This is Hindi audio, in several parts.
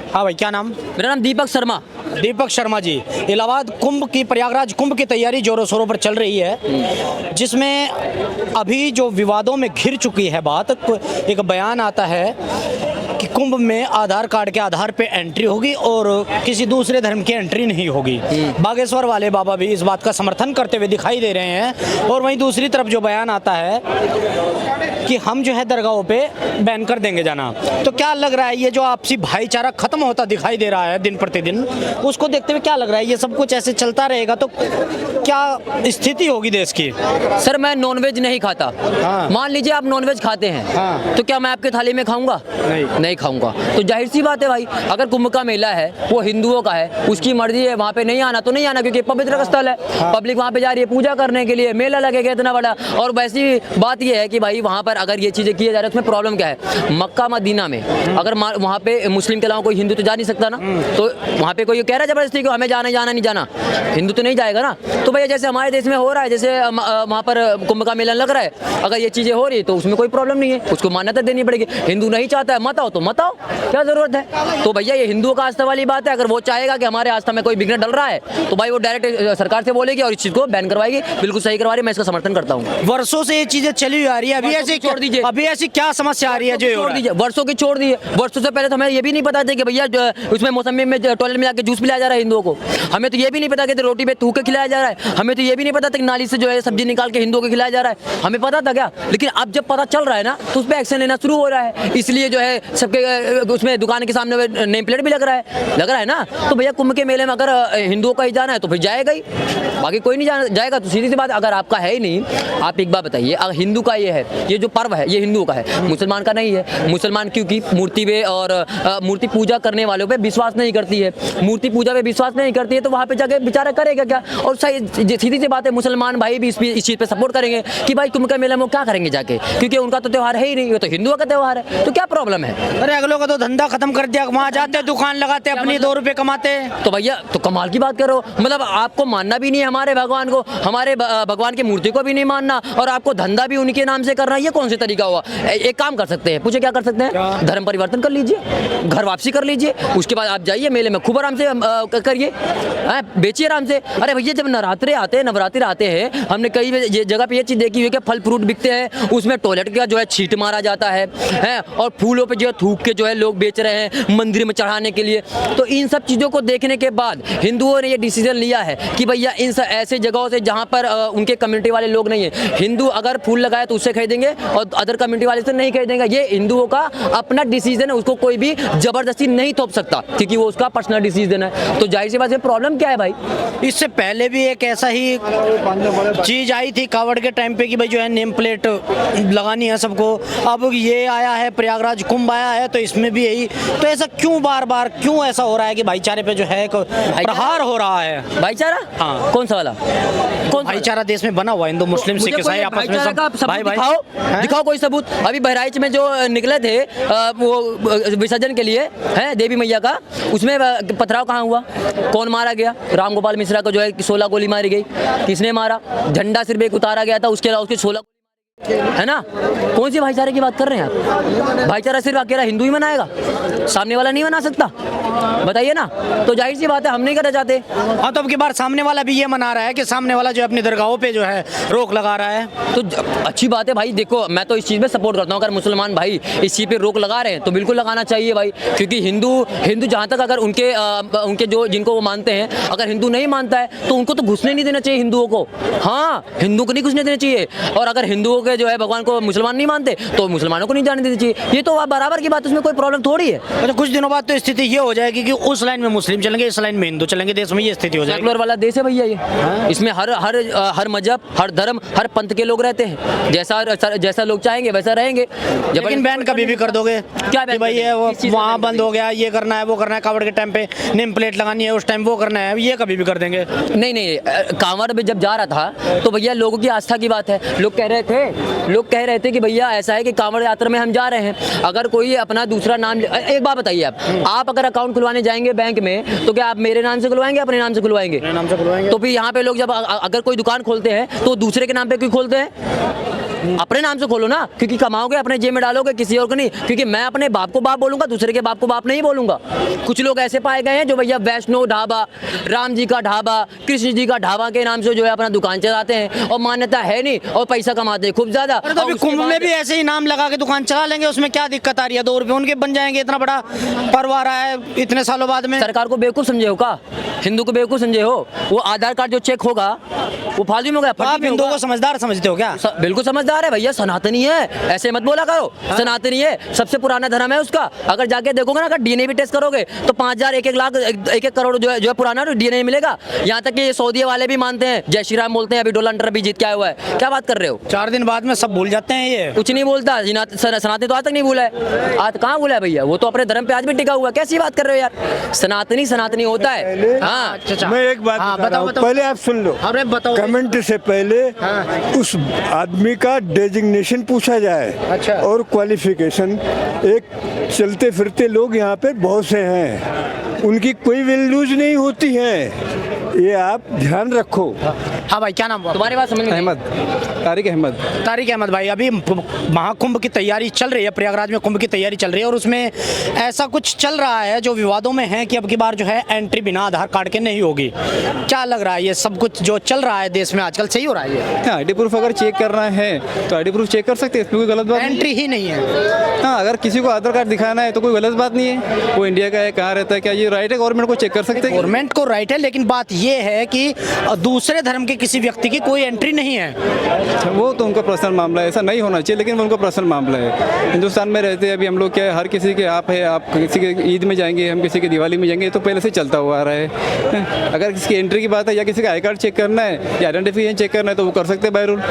हाँ भाई, क्या नाम? मेरा नाम दीपक शर्मा। दीपक शर्मा जी। इलाहाबाद कुंभ की, प्रयागराज कुंभ की तैयारी जोरों शोरों पर चल रही है, जिसमें अभी जो विवादों में घिर चुकी है बात, एक बयान आता है कि कुंभ में आधार कार्ड के आधार पे एंट्री होगी और किसी दूसरे धर्म की एंट्री नहीं होगी। बागेश्वर वाले बाबा भी इस बात का समर्थन करते हुए दिखाई दे रहे हैं, और वहीं दूसरी तरफ जो बयान आता है कि हम जो है दरगाहों पे बैन कर देंगे जाना। तो क्या लग रहा है, ये जो आपसी भाईचारा खत्म होता दिखाई दे रहा है दिन प्रतिदिन, उसको देखते हुए क्या लग रहा है, ये सब कुछ ऐसे चलता रहेगा तो क्या स्थिति होगी देश की? सर, मैं नॉनवेज नहीं खाता। हाँ। मान लीजिए आप नॉनवेज खाते हैं, हाँ। तो क्या मैं आपके थाली में खाऊंगा? नहीं खाऊंगा। तो जाहिर सी बात है भाई, अगर कुंभ का मेला है वो हिंदुओं का है, उसकी मर्जी है, वहाँ पे नहीं आना तो नहीं आना, क्योंकि पवित्र स्थल है। हाँ। पब्लिक वहाँ पे जा रही है पूजा करने के लिए, मेला लगेगा इतना बड़ा। और वैसी बात ये है कि भाई वहाँ पर अगर ये चीज़ें किए जा रही है, उसमें प्रॉब्लम क्या है? मक्का मदीना में अगर वहाँ पे मुस्लिम के अलावा कोई हिंदू तो जा नहीं सकता ना, तो वहाँ पे कोई कह रहा है जबरदस्ती कि हमें जाना नहीं जाना, हिंदू तो नहीं जाएगा ना। तो भैया जैसे हमारे देश में हो रहा है, जैसे वहाँ पर कुंभ का मेला लग रहा है, अगर ये चीज़ें हो रही है तो उसमें कोई प्रॉब्लम नहीं है, उसको मान्यता देनी पड़ेगी। हिंदू नहीं चाहता है मत आओ तो मत आओ, क्या जरूरत है? तो भैया ये हिंदुओं का आस्था वाली बात है। अगर वो चाहेगा कि हमारे आस्था में कोई विघ्न डल रहा है, तो भाई वो डायरेक्ट सरकार से बोलेगी और इस चीज़ को बैन करवाएगी। बिल्कुल सही करवा रही है, मैं इसका समर्थन करता हूँ। वर्षों से ये चीजें चली आ रही है, अभी ऐसे छोड़ दीजिए। अभी ऐसी क्या समस्या आ रही है जो छोड़ दीजिए, वर्षों की छोड़ दी है। वर्षों से पहले तो हमें ये भी नहीं पता था कि भैया उसमें मौसमी में टॉयलेट में जाकर जूस पिलाया जा रहा है हिंदुओं को। हमें तो ये भी नहीं पता कि रोटी पे थूक के खिलाया जा रहा है। हमें तो ये भी नहीं पता था कि नाली से जो है सब्जी निकाल के हिंदुओं को खिलाया जा रहा है। हमें पता था क्या? लेकिन अब जब पता चल रहा है ना, तो उस पर एक्शन लेना शुरू हो रहा है। इसलिए जो है सबके उसमें दुकान के सामने नेम प्लेट भी लग रहा है ना। तो भैया कुंभ के मेले में अगर हिंदुओं का ही जाना है तो फिर जाएगा ही, बाकी कोई नहीं जाएगा। तो सीधी सी बात, अगर आपका है ही नहीं, आप एक बात बताइए, अगर हिंदू का ये है, ये जो पर्व है ये हिंदुओं का है, मुसलमान का नहीं है। मुसलमान क्योंकि मूर्ति पे और मूर्ति पूजा करने वालों पे विश्वास नहीं करती है, मूर्ति पूजा पे विश्वास नहीं करती है, तो वहाँ पे जाके बेचारा करेगा क्या? और सीधी सी बात है, मुसलमान भाई भी इस चीज़ पे सपोर्ट करेंगे कि भाई कुंभ का मेला में क्या करेंगे जाके, क्योंकि उनका तो त्यौहार है ही नहीं, ये तो हिंदुओं का त्यौहार है, तो क्या प्रॉब्लम है? अरे अगलों का तो धंधा खत्म कर दिया, वहाँ जाते दुकान लगाते अपनी 2 रुपए कमाते। तो भैया तो कमाल की बात करो, मतलब आपको मानना भी नहीं है हमारे भगवान को, हमारे भगवान की मूर्ति को भी नहीं मानना, और आपको धंधा भी उनके नाम से करना, ये कौन सा तरीका हुआ? एक काम कर सकते हैं, पूछे क्या कर सकते हैं? धर्म परिवर्तन कर लीजिए, घर वापसी कर लीजिए, उसके बाद आप जाइए मेले में खूब आराम से करिए, बेचिए आराम से। अरे भैया जब नवरात्रि आते हैं, हमने कई जगह पे ये चीज़ देखी हुई कि फल फ्रूट बिकते हैं, उसमें टॉयलेट का जो है छींट मारा जाता है, और फूलों पे जो है थूक के जो है लोग बेच रहे हैं मंदिर में चढ़ाने के लिए। तो इन सब चीज़ों को देखने के बाद हिंदुओं ने ये डिसीजन लिया है कि भैया इन ऐसे जगहों से जहाँ पर उनके कम्युनिटी वाले लोग नहीं है, हिंदू अगर फूल लगाए तो उससे खरीदेंगे और अदर कम्युनिटी वाले से नहीं खरीदेंगे। ये हिंदुओं का अपना डिसीजन है, उसको कोई भी जबरदस्ती नहीं थोप सकता, क्योंकि वो उसका पर्सनल डिसीजन है। तो जाहिर सी बात है, प्रॉब्लम क्या है भाई? इससे पहले भी एक ऐसा ही चीज आई थी कावड़ के टाइम पे कि भाई जो है नेम प्लेट लगानी है सबको। अब ये आया है, प्रयागराज कुंभ आया है, तो इसमें भी यही। तो ऐसा क्यों बार बार क्यों ऐसा हो रहा है कि भाईचारे पे जो है प्रहार हो रहा है? भाईचारा? हाँ। कौन सा वाला? कौन भाईचारा देश में बना हुआ, हिंदू मुस्लिम सिख ईसाई आपस में सब भाई भाई। दिखाओ कोई सबूत। अभी बहराइच में जो निकले थे वो विसर्जन के लिए है देवी मैया का, उसमें पथराव कहाँ हुआ? कौन मारा गया? राम गोपाल मिश्रा को जो है 16 गोली मारी गई। किसने मारा? झंडा सिर्फ एक उतारा गया था, उसके अलावा उसके 16 है ना। कौन सी भाईचारे की बात कर रहे हैं आप? भाईचारा सिर्फ अकेला हिंदू ही मनाएगा, सामने वाला नहीं मना सकता? बताइए ना। तो जाहिर सी बात है, हम नहीं करना चाहते। हाँ, तो अब की बार सामने वाला भी ये मना रहा है कि सामने वाला जो अपनी दरगाहों पे जो है रोक लगा रहा है। तो अच्छी बात है भाई, देखो मैं तो इस चीज़ में सपोर्ट करता हूँ। अगर मुसलमान भाई इस चीज़ पे रोक लगा रहे हैं तो बिल्कुल लगाना चाहिए भाई, क्योंकि हिंदू जहाँ तक अगर उनके जो जिनको वो मानते हैं, अगर हिंदू नहीं मानता है तो उनको तो घुसने नहीं देना चाहिए हिंदुओं को। हाँ, हिंदू को नहीं घुसने देना चाहिए, और अगर हिंदुओं के जो है भगवान को मुसलमान नहीं मानते तो मुसलमानों को नहीं जाने देना चाहिए। ये तो बराबर की बात, उसमें कोई प्रॉब्लम थोड़ी है। अच्छा, कुछ दिनों बाद तो स्थिति ये हो जाएगी कि उस लाइन में मुस्लिम चलेंगे, इस लाइन में हिंदू चलेंगे, देश में ये स्थिति हो जाएगी। सेकुलर वाला देश है भैया ये। इसमें हर मजहब, हर धर्म, हर पंथ के लोग रहते हैं, जैसा लोग चाहेंगे वैसा रहेंगे। लेकिन बैन कभी भी कर दोगे क्या कि भाई ये वहाँ बंद हो गया, ये करना है वो करना है, कावड़ के टाइम पे नेम प्लेट लगानी है, उस टाइम वो करना है, ये कभी भी कर देंगे? नहीं, कांवड़ में जब जा रहा था तो भैया लोगों की आस्था की बात है। लोग कह रहे थे कि भैया ऐसा है कि कांवड़ यात्रा में हम जा रहे हैं, अगर कोई अपना दूसरा नाम, एक बात बताइए आप अगर अकाउंट खुलवाने जाएंगे बैंक में तो क्या आप मेरे नाम से खुलवाएंगे, अपने नाम से खुलवाएंगे? मेरे नाम से खुलवाएंगे। तो फिर यहाँ पे लोग जब अगर कोई दुकान खोलते हैं तो दूसरे के नाम पे क्यों खोलते हैं? अपने नाम से खोलो ना, क्योंकि कमाओगे अपने जेब में डालोगे, किसी और को नहीं। क्योंकि मैं अपने बाप को बाप बोलूंगा, दूसरे के बाप को बाप नहीं बोलूंगा। कुछ लोग ऐसे पाए गए हैं जो भैया वैष्णो ढाबा, राम जी का ढाबा, कृष्ण जी का ढाबा के नाम से जो है अपना दुकान चलाते हैं और मान्यता है नहीं और पैसा कमाते हैं खूब ज्यादा। तो अभी कुंभ में भी ऐसे ही नाम लगा के दुकान चला लेंगे, उसमें क्या दिक्कत आ रही है? 2 रुपए उनके बन जाएंगे, इतना बड़ा पर्व आ रहा है इतने सालों बाद में। सरकार को बेवकूफ समझे हो का? हिंदू को बेवकूफ समझे हो? वो आधार कार्ड जो चेक होगा वो फालतू में हो गया। आप हिंदुओं को समझदार समझते हो क्या? बिल्कुल समझदार है भैया, सनातनी है, ऐसे मत बोला करो। सनातनी है, सबसे पुराना धर्म है उसका। अगर जाके देखोगे ना, अगर डीएनए भी टेस्ट करोगे तो 5,000 1-1 लाख 1-1 करोड़ जो है पुराना डीएनए मिलेगा। यहाँ तक कि ये सऊदी वाले भी मानते हैं, जय श्री राम बोलते हैं। अभी डोनाल्ड ट्रम्प भी जीत के आया हुआ है, क्या बात कर रहे हो? 4 दिन बाद में सब भूल जाते हैं ये। कुछ नहीं बोलता, सनातनी तो आज तक नहीं भूला है। आज कहाँ भूला है भैया? वो तो अपने धर्म पे आज भी टिका हुआ है। कैसी बात कर रहे हो यार? सनातनी सनातनी होता है। हाँ मैं एक बात बता रहा हूं, पहले आप सुन लो। अरे बताओ। कमेंट से पहले उस आदमी का डेजिग्नेशन पूछा जाए। अच्छा। और क्वालिफिकेशन। एक चलते फिरते लोग यहाँ पे बहुत से हैं, उनकी कोई वैल्यूज नहीं होती है, ये आप ध्यान रखो। हाँ भाई, क्या नाम हुआ? तुम्हारी बात समझ में अहमद, तारिक अहमद। तारिक अहमद भाई, अभी महाकुंभ की तैयारी चल रही है, प्रयागराज में कुंभ की तैयारी चल रही है और उसमें ऐसा कुछ चल रहा है जो विवादों में है कि अब की बार जो है एंट्री बिना आधार कार्ड के नहीं होगी। क्या लग रहा है ये सब कुछ जो चल रहा है देश में आजकल सही हो रहा है ये? हाँ, आईडी प्रूफ अगर चेक करना है तो आईडी प्रूफ चेक कर सकते हैं, इसमें कोई गलत बात नहीं एंट्री ही नहीं है। है। हाँ, अगर किसी को आधार कार्ड दिखाना है तो कोई गलत बात नहीं है। वो इंडिया का है, कहाँ रहता है, क्या ये राइट है? गवर्नमेंट को चेक कर सकते हैं। गवर्नमेंट को राइट है, लेकिन बात ये है कि दूसरे धर्म के किसी व्यक्ति की कोई एंट्री नहीं है। वो तो उनका पर्सनल मामला है, ऐसा नहीं होना चाहिए, लेकिन वो उनका पर्सनल मामला है। हिंदुस्तान में रहते हैं अभी हम लोग, क्या है, हर किसी के आप किसी के ईद में जाएंगे, हम किसी के दिवाली में जाएंगे, तो पहले से चलता हुआ आ रहा है। अगर किसी की एंट्री की बात है या किसी का आई कार्ड चेक करना है या आइडेंटिफिकेशन चेक करना है तो वो कर सकते हैं बाय रूल,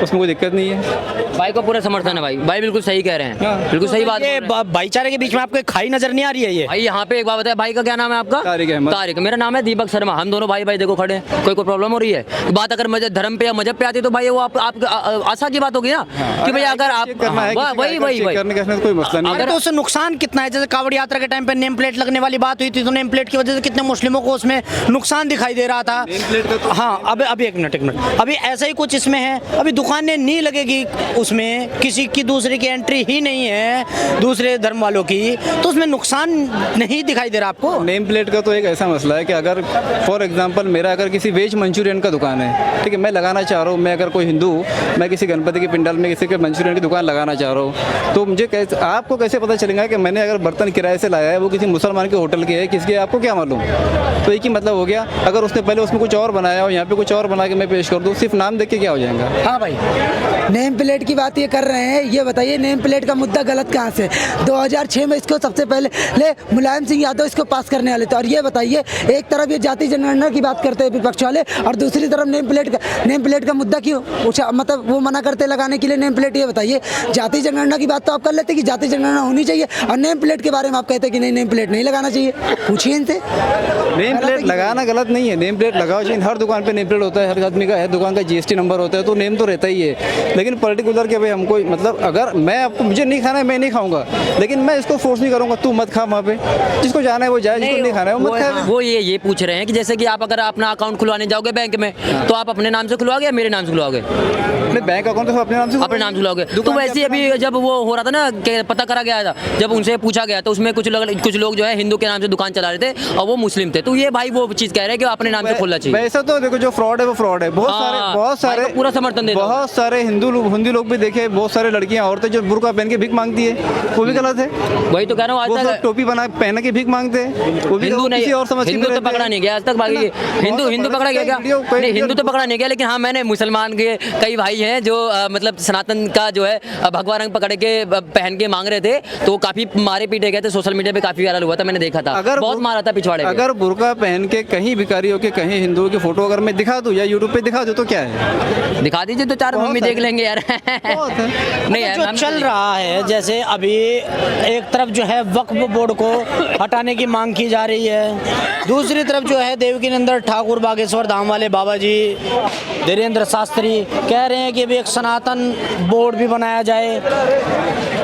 उसमें कोई दिक्कत नहीं है। भाई को पूरा समर्थन है भाई, भाई बिल्कुल सही कह रहे हैं, बिल्कुल सही बात। ये भाईचारे के बीच में आपको एक खाई नजर नहीं आ रही है ये? भाई यहाँ पे एक बात बताए, भाई का क्या नाम है आपका? तारिक अहमद। तारिक, मेरा नाम है दीपक शर्मा। हम दोनों भाई भाई देखो खड़े हैं, कोई प्रॉब्लम हो रही है? बात अगर मजहब धर्म पे या मजहब पे आती तो भाई वो आप आशा की बात होगी ना कि भाई अगर आप करना है, वही वही वही करने का कोई मसला नहीं है। अगर तो उससे नुकसान कितना है? जैसे कावड़ यात्रा के टाइम पे नेम प्लेट लगने वाली बात हुई थी, तो नेम प्लेट की वजह से कितने मुस्लिमों को उसमें नुकसान दिखाई दे रहा था। हाँ, अभी एक मिनट, अभी ऐसा ही कुछ इसमें है। अभी दुकानें नहीं लगेगी उसमें, किसी की दूसरे की एंट्री ही नहीं है दूसरे धर्म वालों की, तो उसमें नुकसान नहीं दिखाई दे रहा आपको? नेम प्लेट का तो एक ऐसा मसला है कि अगर फॉर एग्जांपल मेरा अगर किसी वेज मंचूरियन का दुकान है, ठीक है, मैं लगाना चाह रहा हूँ, मैं अगर कोई हिंदू, मैं किसी गणपति के पंडाल में किसी के मंचूरियन की दुकान लगाना चाह रहा हूँ, तो मुझे कैसे, आपको कैसे पता चलेगा कि मैंने अगर बर्तन किराए से लाया है वो किसी मुसलमान के होटल के है, किसके, आपको क्या मालूम? तो एक ही मतलब हो गया। अगर उसने पहले उसमें कुछ और बनाया और यहाँ पे कुछ और बना के मैं पेश कर दूँ, सिर्फ नाम देख के क्या हो जाएगा? हाँ भाई, नेम प्लेट की बात ये कर रहे हैं, ये बताइए नेम प्लेट का मुद्दा गलत कहाँ से? 2006 में इसको सबसे पहले मुलायम सिंह यादव इसको पास करने वाले थे। और ये बताइए, एक तरफ ये जाति जनगणना की बात करते हैं विपक्ष वाले और दूसरी तरफ नेम प्लेट का मुद्दा क्यों पूछा, मतलब वो मना करते लगाने के लिए नेम प्लेट? ये बताइए, जाति जनगणना की बात तो आप कर लेते कि जाति जनगणना होनी चाहिए और नेम प्लेट के बारे में आप कहते हैं कि नहीं, नेम प्लेट नहीं लगाना चाहिए। पूछिए इनसे। नेम प्लेट लगाना गलत नहीं है, नेम प्लेट लगाओ चाहिए। हर दुकान पे नेम प्लेट होता है, हर आदमी का, हर दुकान का जीएसटी नंबर होता है, तो नेम तो रहता ही है। लेकिन पर्टिकुलर के भाई हमको, मतलब अगर मैं आपको, मुझे नहीं खाना है, मैं नहीं खाऊंगा, लेकिन मैं इसको फोर्स नहीं करूंगा तू मत खा। वहाँ पे जिसको जाना है वो जाए, जिसको नहीं खाना है वो मत खाए। वो ये पूछ रहे हैं कि जैसे कि आप अगर अपना अकाउंट खुलवाने जाओगे बैंक में, तो आप अपने नाम से खुलवाओगे या मेरे नाम से खुलवाओगे? बैंक अकाउंट तो अपने नाम से, अपने नाम से खुलवाओगे। तो वैसे अभी जब वो हो रहा था ना कि पता करा गया था, जब उनसे पूछा गया तो उसमें कुछ लोग जो है हिंदू के नाम से दुकान चला रहे थे और वो मुस्लिम थे, तो ये भाई वो चीज कह रहे हैं कि अपने नाम से खोलना चाहिए। वैसा तो देखो, जो फ्रॉड है वो फ्रॉड है। बहुत सारे पूरा समर्थन देते हैं। बहुत सारे हिंदू लोग भी देखे, बहुत सारे लड़कियां, औरतें जो बुर्का पहन के भीख मांगती है, वो भी गलत है। वही तो कह रहा हूँ, वो आज सब तक टोपी पहन के भीख मांगते हैं, वो भी हिंदू नहीं, किसी और समझ के हिंदू तो पकड़ा नहीं गया आज तक। बाकी हिंदू पकड़ा गया क्या? नहीं, हिंदू तो पकड़ा नहीं गया, लेकिन हाँ मैंने मुसलमान के कई भाई हैं जो मतलब सनातन का जो है भगवा रंग पकड़ के पहन के मांग रहे थे, तो काफी मारे पीटे गए थे, सोशल मीडिया पे काफी वायरल हुआ था, मैंने देखा था, बहुत मारा था पिछवाड़े। अगर बुर्का पहन के कहीं भिखारियों के, कहीं हिंदुओं की फोटो अगर मैं दिखा दूं या यूट्यूब पे दिखा दूं तो क्या है? दिखा दीजिए तो चार मम्मी देख लेंगे यार। नहीं जो चल रहा है, जैसे अभी एक तरफ जो है वक्फ बोर्ड को हटाने की मांग की जा रही है, दूसरी तरफ जो है देवकीनंदन ठाकुर बागेश्वर धाम वाले बाबा जी धीरेन्द्र शास्त्री कह रहे हैं कि अभी एक सनातन बोर्ड भी बनाया जाए।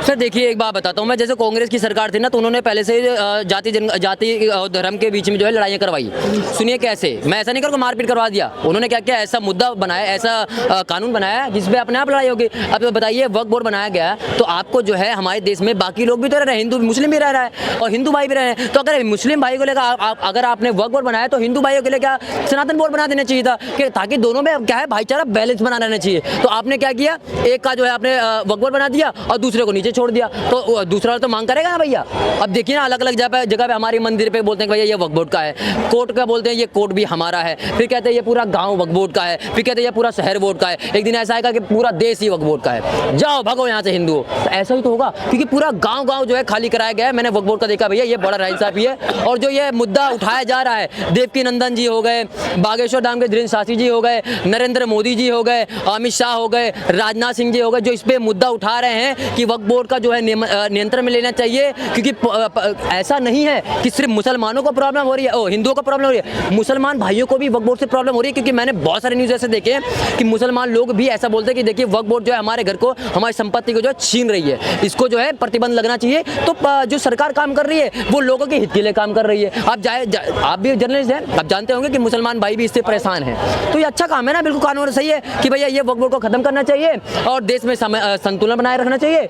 सर देखिए एक बात बताता हूँ मैं, जैसे कांग्रेस की सरकार थी ना तो उन्होंने पहले से जाति और धर्म के बीच में जो है लड़ाइयाँ करवाई। सुनिए कैसे, मैं ऐसा नहीं करूँगा मारपीट करवा दिया, उन्होंने क्या किया, ऐसा मुद्दा बनाया, ऐसा कानून बनाया जिसपे अपने आप लड़ाई होगी। अब बताइए वक्फ बोर्ड बनाया गया तो आपको जो है हमारे देश में बाकी लोग भी तो रह रहे हैं, हिंदू मुस्लिम भी रह रहा है और हिंदू भाई भी रह रहे हैं, तो अगर मुस्लिम भाई को लेकर अगर आपने वक्फ बोर्ड बनाया तो हिंदू भाइयों के लिए क्या सनातन बोर्ड बना देना चाहिए था, कि ताकि दोनों में क्या है भाईचारा बैलेंस बना रहना चाहिए। तो आपने क्या किया, एक का जो है आपने वक्फ बोर्ड बना दिया और दूसरे को नीचे छोड़ दिया, तो दूसरा तो मांग करेगा ना भैया। अब देखिए ना अलग अलग जगह पे हमारे मंदिर पे बोलते हैं कि भैया ये वक्फ बोर्ड का है, कोर्ट का बोलते हैं ये कोर्ट भी हमारा है, फिर कहते हैं ये पूरा गांव वक्फ बोर्ड का है, फिर कहते हैं ये पूरा शहर बोर्ड का है, एक दिन ऐसा आएगा कि पूरा देश ही वक्फ बोर्ड का है, जाओ भागो यहाँ से हिंदुओं। तो ऐसा ही तो होगा क्योंकि पूरा गांव जो है खाली कराया गया है। मैंने वक्फ बोर्ड का देखा भैया, ये बड़ा नाइंसाफी है। और जो ये मुद्दा उठाया जा रहा है, देवकी नंदन जी हो गए, बागेश्वर धाम के धीरेन्द्र शास्त्री जी हो गए, नरेंद्र मोदी जी हो गए, अमित शाह हो गए, राजनाथ सिंह जी हो गए, जो इस पे मुद्दा उठा रहे हैं कि वक्फ बोर्ड का जो है नियंत्रण में लेना चाहिए, क्योंकि ऐसा नहीं है कि सिर्फ मुसलमानों को प्रॉब्लम हो रही है, हिंदुओं को प्रॉब्लम हो रही है, मुसलमान भाइयों को भी वक्फ बोर्ड से प्रॉब्लम हो रही है। क्योंकि मैंने बहुत सारे न्यूज़ ऐसे देखे हैं कि मुसलमान लोग भी ऐसा बोलते हैं कि देखिए वक्फ बोर्ड जो है हमारे घर को, हमारी संपत्ति को जो है छीन रही है, इसको जो है प्रतिबंध लगना चाहिए। तो जो सरकार काम कर रही है वो लोगों के हित के लिए काम कर रही है। आप भी जर्नलिस्ट हैं, आप जानते होंगे कि मुसलमान भाई भी इससे परेशान हैं, तो ये अच्छा काम है ना, बिल्कुल कानून सही है कि भैया ये वक्फ बोर्ड को खत्म करना चाहिए और देश में संतुलन बनाए रखना चाहिए।